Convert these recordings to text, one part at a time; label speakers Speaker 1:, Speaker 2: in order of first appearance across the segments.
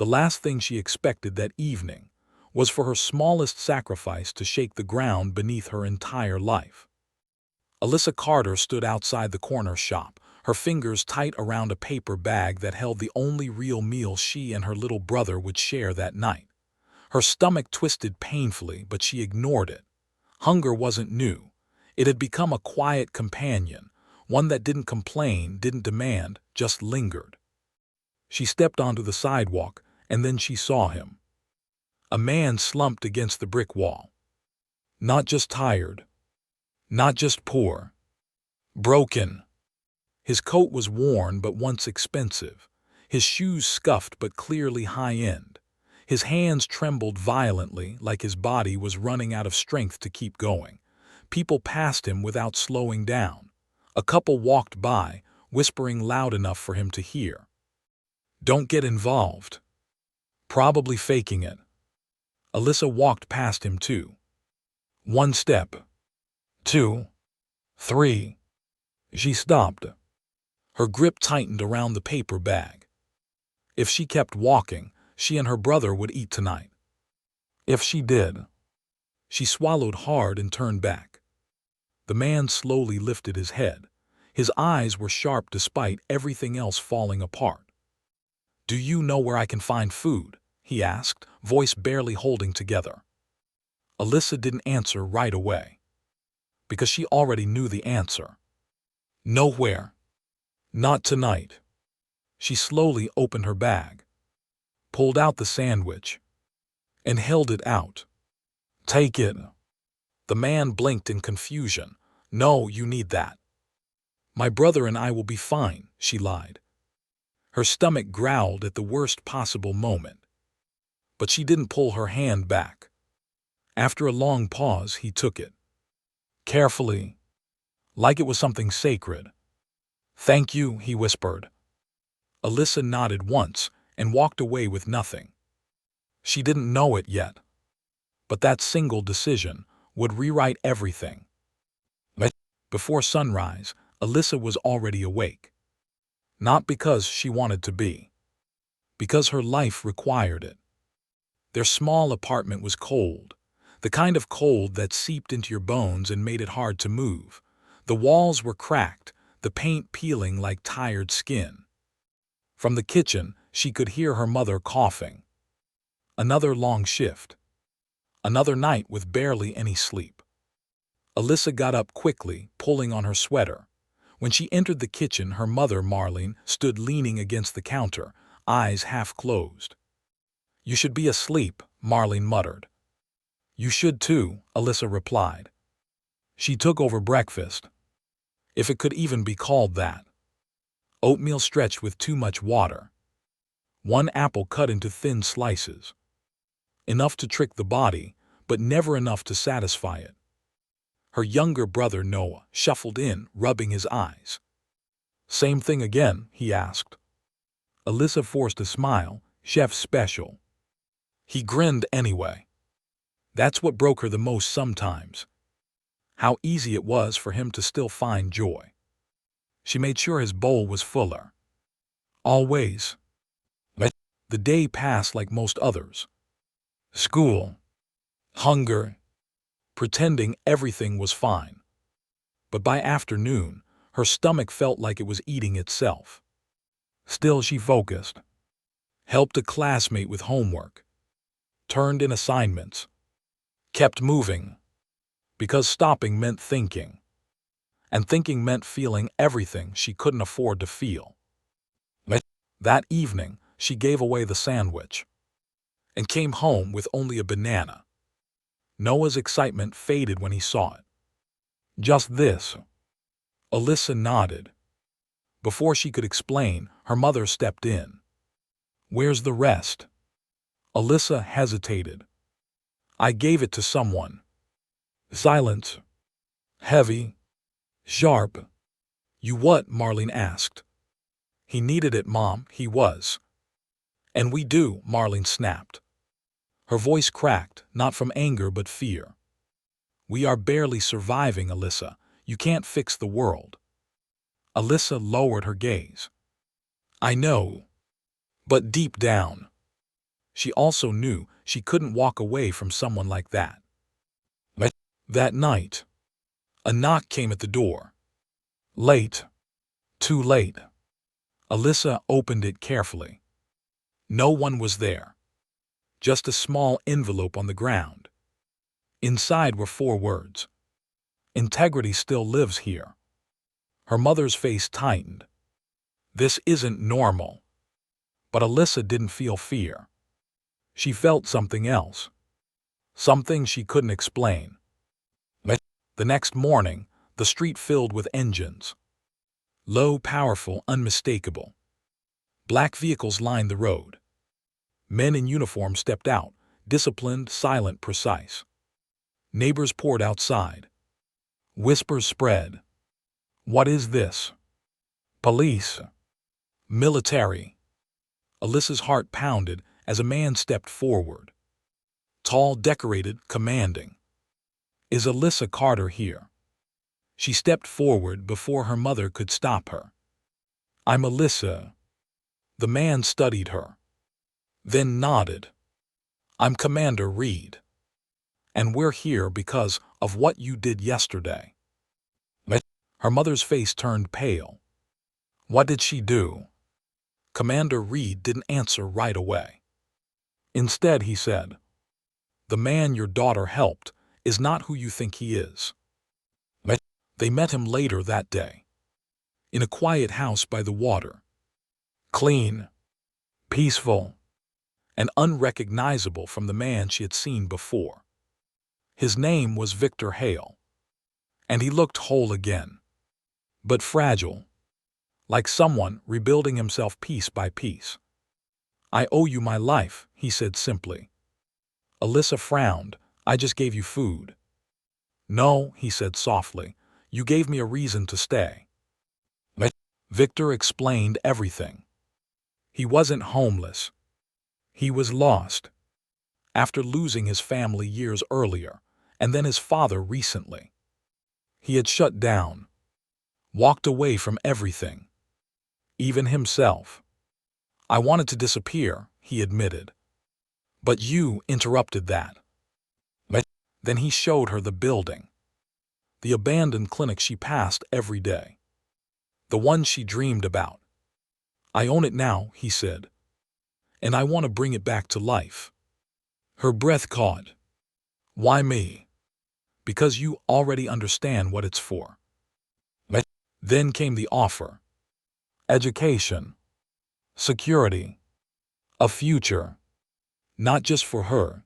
Speaker 1: The last thing she expected that evening was for her smallest sacrifice to shake the ground beneath her entire life. Alyssa Carter stood outside the corner shop, her fingers tight around a paper bag that held the only real meal she and her little brother would share that night. Her stomach twisted painfully, but she ignored it. Hunger wasn't new. It had become a quiet companion, one that didn't complain, didn't demand, just lingered. She stepped onto the sidewalk, and then she saw him. A man slumped against the brick wall. Not just tired. Not just poor. Broken. His coat was worn but once expensive. His shoes scuffed but clearly high-end. His hands trembled violently, like his body was running out of strength to keep going. People passed him without slowing down. A couple walked by, whispering loud enough for him to hear. "Don't get involved." Probably faking it. Alyssa walked past him too. 1 step. 2. 3. She stopped. Her grip tightened around the paper bag. If she kept walking, she and her brother would eat tonight. If she did. She swallowed hard and turned back. The man slowly lifted his head. His eyes were sharp despite everything else falling apart. "Do you know where I can find food?" he asked, voice barely holding together. Alyssa didn't answer right away, because she already knew the answer. Nowhere. Not tonight. She slowly opened her bag, pulled out the sandwich, and held it out. "Take it." The man blinked in confusion. "No, you need that." "My brother and I will be fine," she lied. Her stomach growled at the worst possible moment. But she didn't pull her hand back. After a long pause, he took it. Carefully, like it was something sacred. "Thank you," he whispered. Alyssa nodded once and walked away with nothing. She didn't know it yet, but that single decision would rewrite everything. Before sunrise, Alyssa was already awake. Not because she wanted to be, because her life required it. Their small apartment was cold, the kind of cold that seeped into your bones and made it hard to move. The walls were cracked, the paint peeling like tired skin. From the kitchen, she could hear her mother coughing. Another long shift. Another night with barely any sleep. Alyssa got up quickly, pulling on her sweater. When she entered the kitchen, her mother, Marlene, stood leaning against the counter, eyes half closed. "You should be asleep," Marlene muttered. "You should too," Alyssa replied. She took over breakfast, if it could even be called that. Oatmeal stretched with too much water. 1 apple cut into thin slices. Enough to trick the body, but never enough to satisfy it. Her younger brother, Noah, shuffled in, rubbing his eyes. "Same thing again?" he asked. Alyssa forced a smile. "Chef special." He grinned anyway. That's what broke her the most sometimes. How easy it was for him to still find joy. She made sure his bowl was fuller. Always. The day passed like most others. School. Hunger. Pretending everything was fine. But by afternoon, her stomach felt like it was eating itself. Still, she focused. Helped a classmate with homework. Turned in assignments. Kept moving. Because stopping meant thinking. And thinking meant feeling everything she couldn't afford to feel. That evening, she gave away the sandwich. And came home with only a banana. Noah's excitement faded when he saw it. "Just this." Alyssa nodded. Before she could explain, her mother stepped in. "Where's the rest?" Alyssa hesitated. "I gave it to someone." Silence. Heavy. Sharp. "You what?" Marlene asked. "He needed it, Mom, he was." "And we do," Marlene snapped. Her voice cracked, not from anger but fear. "We are barely surviving, Alyssa. You can't fix the world." Alyssa lowered her gaze. "I know. But deep down, She also knew she couldn't walk away from someone like that. But that night, a knock came at the door. Late. Too late. Alyssa opened it carefully. No one was there. Just a small envelope on the ground. Inside were 4 words. Integrity still lives here. Her mother's face tightened. This isn't normal. But Alyssa didn't feel fear. She felt something else. Something she couldn't explain. The next morning, the street filled with engines. Low, powerful, unmistakable. Black vehicles lined the road. Men in uniform stepped out, disciplined, silent, precise. Neighbors poured outside. Whispers spread. What is this? Police. Military. Alyssa's heart pounded as a man stepped forward. Tall, decorated, commanding. Is Alyssa Carter here? She stepped forward before her mother could stop her. I'm Alyssa. The man studied her. Then nodded. I'm Commander Reed. And we're here because of what you did yesterday. Her mother's face turned pale. What did she do? Commander Reed didn't answer right away. Instead, he said, the man your daughter helped is not who you think he is. They met him later that day. In a quiet house by the water. Clean, peaceful, and unrecognizable from the man she had seen before. His name was Victor Hale. And he looked whole again. But fragile. Like someone rebuilding himself piece by piece. I owe you my life, he said simply. Alyssa frowned. I just gave you food. No, he said softly. You gave me a reason to stay. Victor explained everything. He wasn't homeless. He was lost. After losing his family years earlier, and then his father recently. He had shut down. Walked away from everything. Even himself. I wanted to disappear, he admitted. But you interrupted that. Then he showed her the building. The abandoned clinic she passed every day. The one she dreamed about. I own it now, he said. And I want to bring it back to life. Her breath caught. Why me? Because you already understand what it's for. Then came the offer. Education. Security. A future. Not just for her,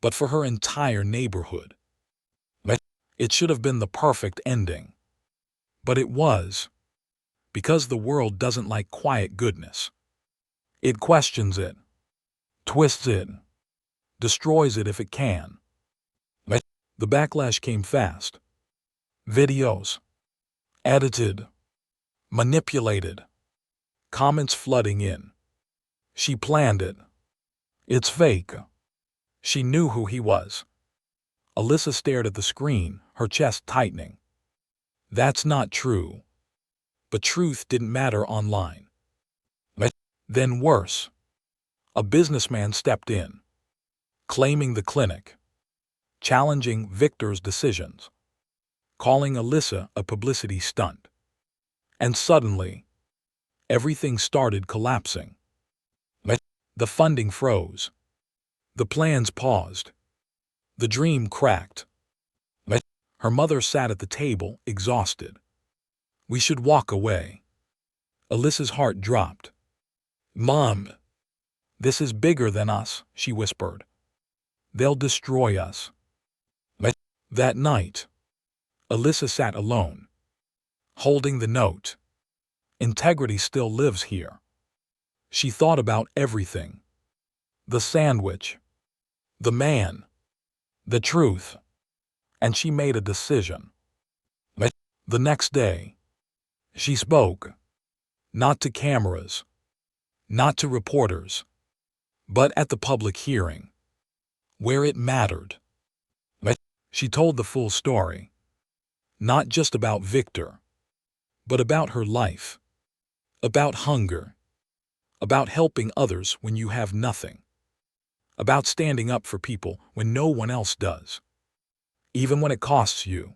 Speaker 1: but for her entire neighborhood. It should have been the perfect ending. But it was. Because the world doesn't like quiet goodness. It questions it. Twists it. Destroys it if it can. The backlash came fast. Videos. Edited. Manipulated. Comments flooding in. She planned it. It's fake. She knew who he was. Alyssa stared at the screen, her chest tightening. That's not true. But truth didn't matter online. Then worse. A businessman stepped in. Claiming the clinic. Challenging Victor's decisions. Calling Alyssa a publicity stunt. And suddenly, everything started collapsing. The funding froze. The plans paused. The dream cracked. Her mother sat at the table, exhausted. We should walk away. Alyssa's heart dropped. Mom, this is bigger than us, she whispered. They'll destroy us. That night, Alyssa sat alone, holding the note. Integrity still lives here. She thought about everything. The sandwich. The man. The truth. And she made a decision. The next day, she spoke. Not to cameras. Not to reporters. But at the public hearing. Where it mattered. She told the full story. Not just about Victor. But about her life. About hunger. About helping others when you have nothing. about standing up for people when no one else does, even when it costs you,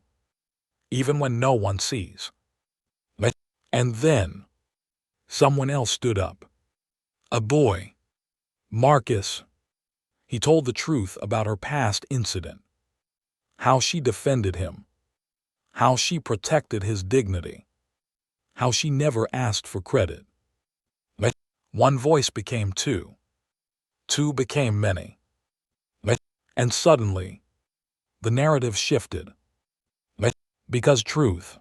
Speaker 1: even when no one sees. And then someone else stood up. A boy, Marcus. He told the truth about her past incident, how she defended him, how she protected his dignity, how she never asked for credit. One voice became two. Two became many. And suddenly, the narrative shifted. Because truth,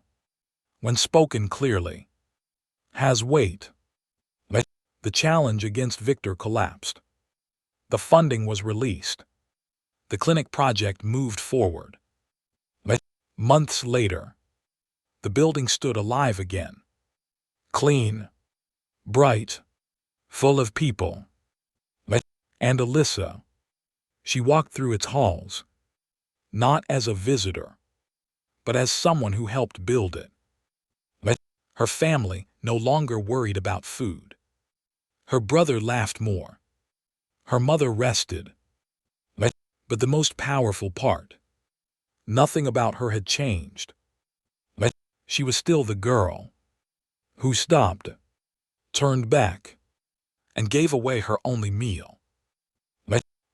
Speaker 1: when spoken clearly, has weight. The challenge against Victor collapsed. The funding was released. The clinic project moved forward. Months later, the building stood alive again. Clean, bright, full of people. And Alyssa, she walked through its halls, not as a visitor, but as someone who helped build it. Her family no longer worried about food. Her brother laughed more. Her mother rested. But the most powerful part, nothing about her had changed. She was still the girl who stopped, turned back, and gave away her only meal.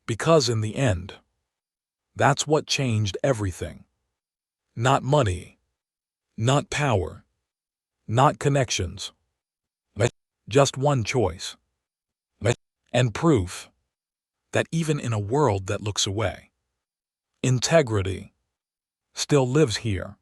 Speaker 1: Because in the end, that's what changed everything. Not money, not power, not connections, just one choice. And proof that even in a world that looks away, integrity still lives here.